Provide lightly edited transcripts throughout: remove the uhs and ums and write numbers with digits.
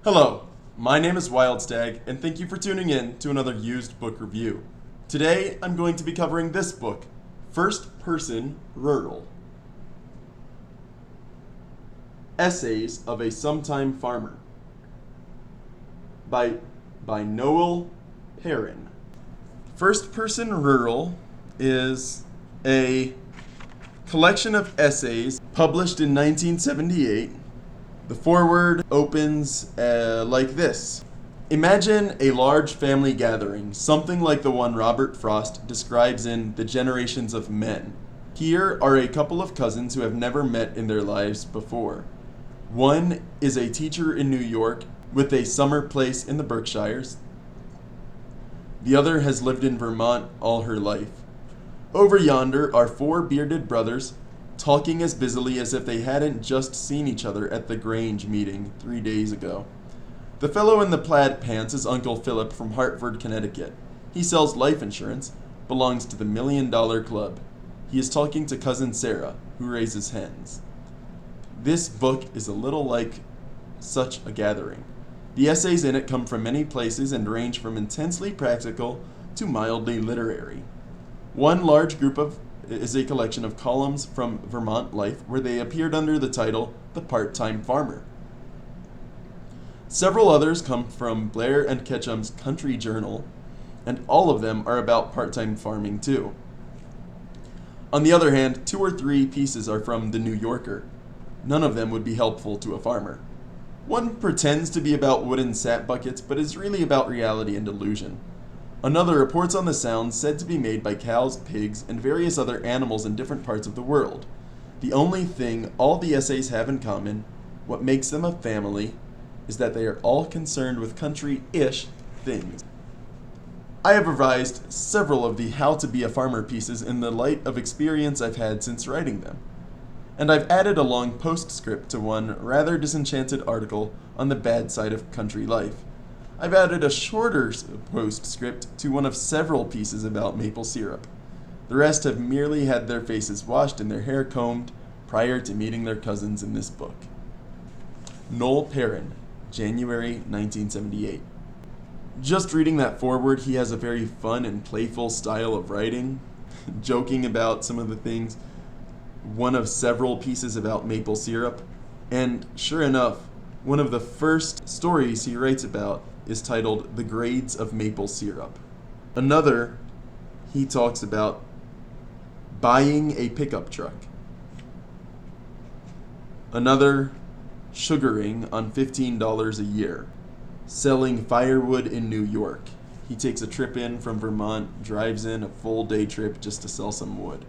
Hello, my name is Wildstag, and thank you for tuning in to another used book review. Today, I'm going to be covering this book, First Person Rural. Essays of a Sometime Farmer by Noel Perrin. First Person Rural is a collection of essays published in 1978. The foreword opens like this. Imagine a large family gathering, something like the one Robert Frost describes in The Generations of Men. Here are a couple of cousins who have never met in their lives before. One is a teacher in New York with a summer place in the Berkshires. The other has lived in Vermont all her life. Over yonder are four bearded brothers, talking as busily as if they hadn't just seen each other at the Grange meeting 3 days ago. The fellow in the plaid pants is Uncle Philip from Hartford, Connecticut. He sells life insurance, belongs to the $1 Million Club. He is talking to Cousin Sarah, who raises hens. This book is a little like such a gathering. The essays in it come from many places and range from intensely practical to mildly literary. One large group is a collection of columns from Vermont life where they appeared under the title The Part-Time Farmer. Several others come from Blair and Ketchum's Country Journal, and all of them are about part-time farming too. On the other hand, 2 or 3 pieces are from The New Yorker. None of them would be helpful to a farmer. One pretends to be about wooden sap buckets, but is really about reality and illusion. Another reports on the sounds said to be made by cows, pigs, and various other animals in different parts of the world. The only thing all the essays have in common, what makes them a family, is that they are all concerned with country-ish things. I have revised several of the How to Be a Farmer pieces in the light of experience I've had since writing them. And I've added a long postscript to one rather disenchanted article on the bad side of country life. I've added a shorter postscript to one of several pieces about maple syrup. The rest have merely had their faces washed and their hair combed prior to meeting their cousins in this book. Noel Perrin, January 1978. Just reading that foreword, he has a very fun and playful style of writing, joking about some of the things, one of several pieces about maple syrup, and sure enough, one of the first stories he writes about is titled The Grades of Maple Syrup. Another, he talks about buying a pickup truck. Another, sugaring on $15 a year. Selling firewood in New York. He takes a trip in from Vermont, drives in a full day trip just to sell some wood.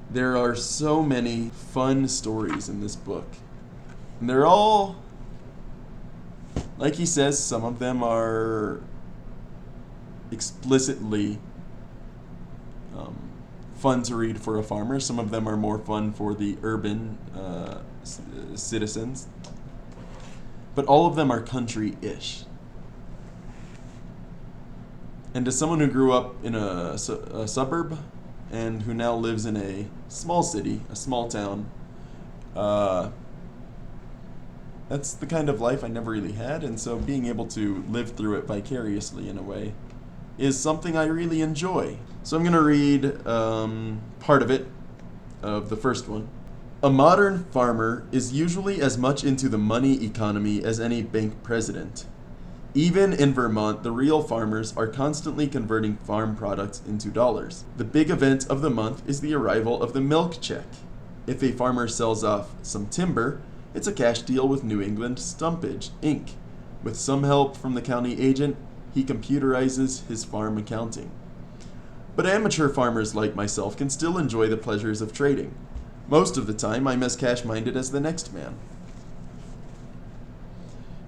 There are so many fun stories in this book. And they're all, like he says, some of them are explicitly fun to read for a farmer. Some of them are more fun for the urban citizens. But all of them are country-ish. And as someone who grew up in a suburb and who now lives in a small city, a small town, that's the kind of life I never really had, and so being able to live through it vicariously in a way is something I really enjoy. So I'm going to read part of it, of the first one. A modern farmer is usually as much into the money economy as any bank president. Even in Vermont, the real farmers are constantly converting farm products into dollars. The big event of the month is the arrival of the milk check. If a farmer sells off some timber, it's a cash deal with New England Stumpage, Inc. With some help from the county agent, he computerizes his farm accounting. But amateur farmers like myself can still enjoy the pleasures of trading. Most of the time, I'm as cash-minded as the next man.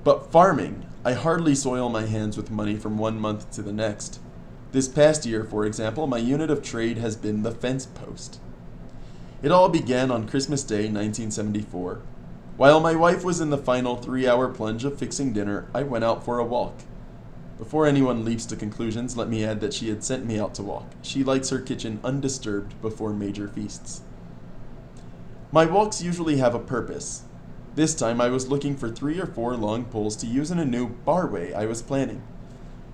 But farming, I hardly soil my hands with money from one month to the next. This past year, for example, my unit of trade has been the fence post. It all began on Christmas Day, 1974. While my wife was in the final 3-hour plunge of fixing dinner, I went out for a walk. Before anyone leaps to conclusions, let me add that she had sent me out to walk. She likes her kitchen undisturbed before major feasts. My walks usually have a purpose. This time I was looking for 3 or 4 long poles to use in a new barway I was planning.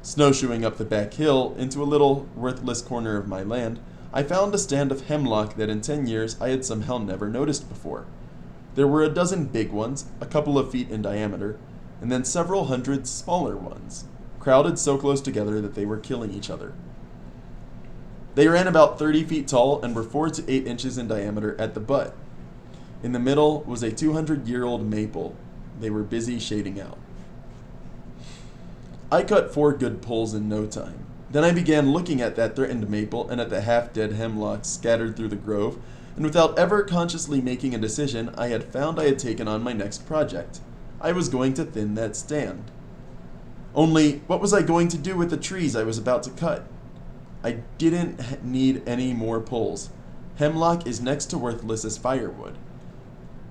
Snowshoeing up the back hill into a little worthless corner of my land, I found a stand of hemlock that in 10 years I had somehow never noticed before. There were a dozen big ones, a couple of feet in diameter, and then several hundred smaller ones, crowded so close together that they were killing each other. They ran about 30 feet tall and were 4 to 8 inches in diameter at the butt. In the middle was a 200-year-old maple they were busy shading out. I cut 4 good pulls in no time. Then I began looking at that threatened maple and at the half-dead hemlocks scattered through the grove, and without ever consciously making a decision, I had found I had taken on my next project. I was going to thin that stand. Only, what was I going to do with the trees I was about to cut? I didn't need any more pulls. Hemlock is next to worthless as firewood.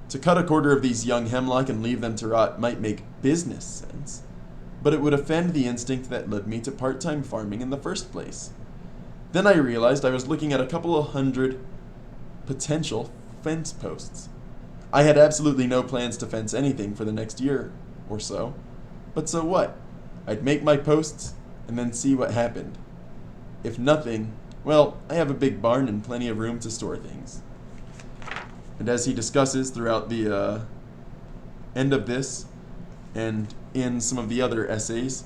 To cut a quarter of these young hemlock and leave them to rot might make business sense, but it would offend the instinct that led me to part-time farming in the first place. Then I realized I was looking at a couple of hundred potential fence posts. I had absolutely no plans to fence anything for the next year or so, but so what? I'd make my posts and then see what happened. If nothing, well, I have a big barn and plenty of room to store things. And as he discusses throughout the end of this, and in some of the other essays,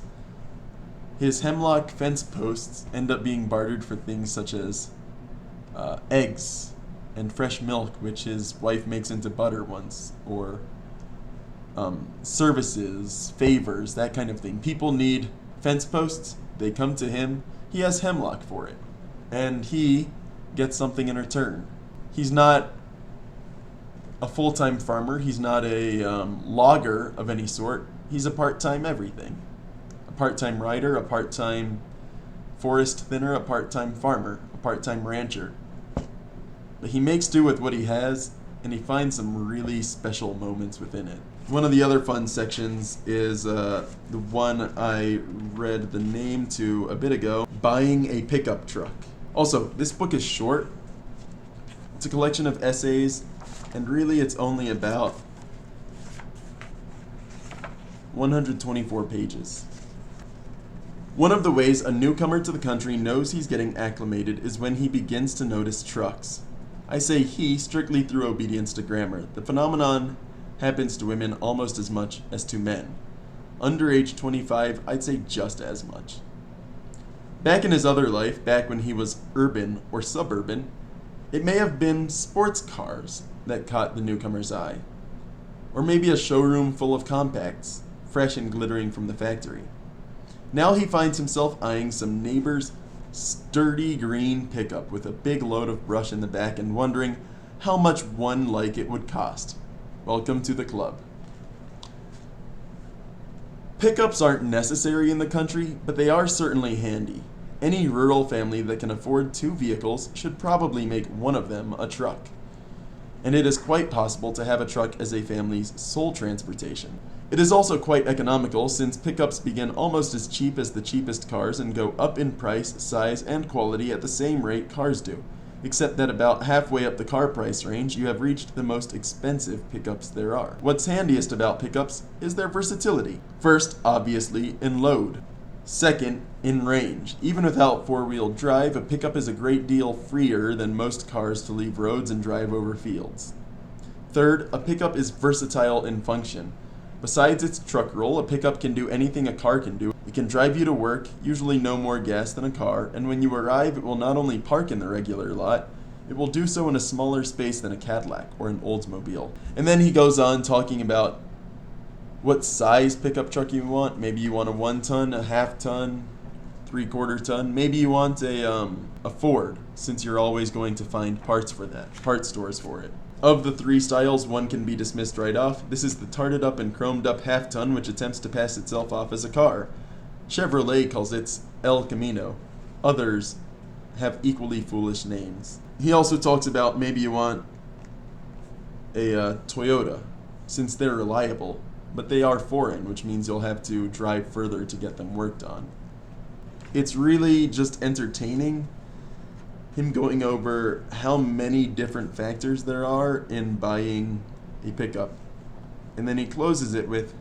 his hemlock fence posts end up being bartered for things such as eggs and fresh milk, which his wife makes into butter once, or services, favors, that kind of thing. People need fence posts, they come to him, he has hemlock for it, and he gets something in return. He's not a full-time farmer, he's not a logger of any sort, he's a part-time everything. A part-time writer, a part-time forest thinner, a part-time farmer, a part-time rancher. But he makes do with what he has, and he finds some really special moments within it. One of the other fun sections is the one I read the name to a bit ago, Buying a Pickup Truck. Also, this book is short. It's a collection of essays, and really it's only about 124 pages. One of the ways a newcomer to the country knows he's getting acclimated is when he begins to notice trucks. I say he strictly through obedience to grammar. The phenomenon happens to women almost as much as to men. Under age 25, I'd say just as much. Back in his other life, back when he was urban or suburban, it may have been sports cars that caught the newcomer's eye. Or maybe a showroom full of compacts, fresh and glittering from the factory. Now he finds himself eyeing some neighbor's sturdy green pickup with a big load of brush in the back and wondering how much one like it would cost. Welcome to the club. Pickups aren't necessary in the country, but they are certainly handy. Any rural family that can afford 2 vehicles should probably make one of them a truck. And it is quite possible to have a truck as a family's sole transportation. It is also quite economical since pickups begin almost as cheap as the cheapest cars and go up in price, size, and quality at the same rate cars do, except that about halfway up the car price range you have reached the most expensive pickups there are. What's handiest about pickups is their versatility. First, obviously, in load. Second, in range. Even without 4-wheel drive, a pickup is a great deal freer than most cars to leave roads and drive over fields. Third, a pickup is versatile in function. Besides its truck role, a pickup can do anything a car can do. It can drive you to work, usually no more gas than a car, and when you arrive, it will not only park in the regular lot, it will do so in a smaller space than a Cadillac or an Oldsmobile. And then he goes on talking about what size pickup truck you want. Maybe you want a 1-ton, a half-ton, 3/4 ton. Maybe you want a Ford, since you're always going to find parts for that, part stores for it. Of the 3 styles, one can be dismissed right off. This is the tarted up and chromed up half-ton, which attempts to pass itself off as a car. Chevrolet calls it El Camino. Others have equally foolish names. He also talks about maybe you want a Toyota, since they're reliable, but they are foreign, which means you'll have to drive further to get them worked on. It's really just entertaining, him going over how many different factors there are in buying a pickup. And then he closes it with,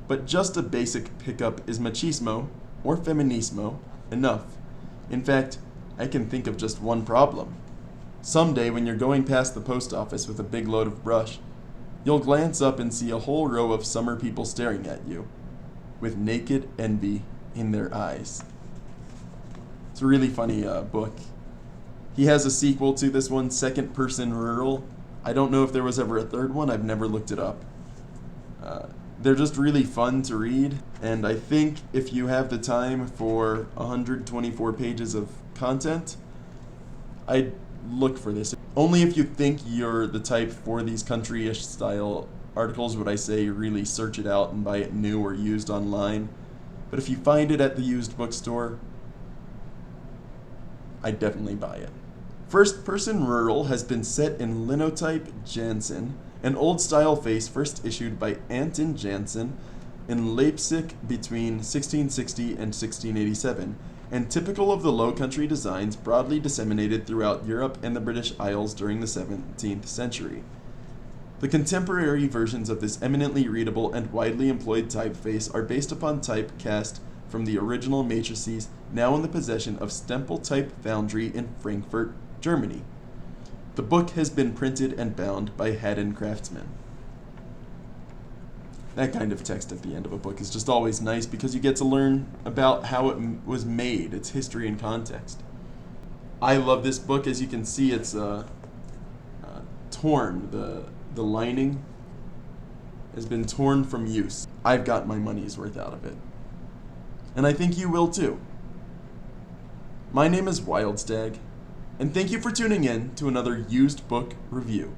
"But just a basic pickup is machismo, or feminismo, enough. In fact, I can think of just one problem. Someday when you're going past the post office with a big load of brush, you'll glance up and see a whole row of summer people staring at you, with naked envy in their eyes." It's a really funny book. He has a sequel to this one, Second Person Rural. I don't know if there was ever a third one. I've never looked it up. They're just really fun to read, and I think if you have the time for 124 pages of content, I'd look for this. Only if you think you're the type for these country-ish style articles would I say really search it out and buy it new or used online. But if you find it at the used bookstore, I'd definitely buy it. First Person Rural has been set in linotype Jansen, an old-style face first issued by Anton Jansen in Leipzig between 1660 and 1687, and typical of the Low Country designs broadly disseminated throughout Europe and the British Isles during the 17th century. The contemporary versions of this eminently readable and widely employed typeface are based upon type cast from the original matrices now in the possession of Stempel Type Foundry in Frankfurt, Germany. The book has been printed and bound by Haddon Craftsman. That kind of text at the end of a book is just always nice because you get to learn about how it was made, its history and context. I love this book. As you can see, it's torn. The lining has been torn from use. I've got my money's worth out of it. And I think you will too. My name is Wildstag, and thank you for tuning in to another used book review.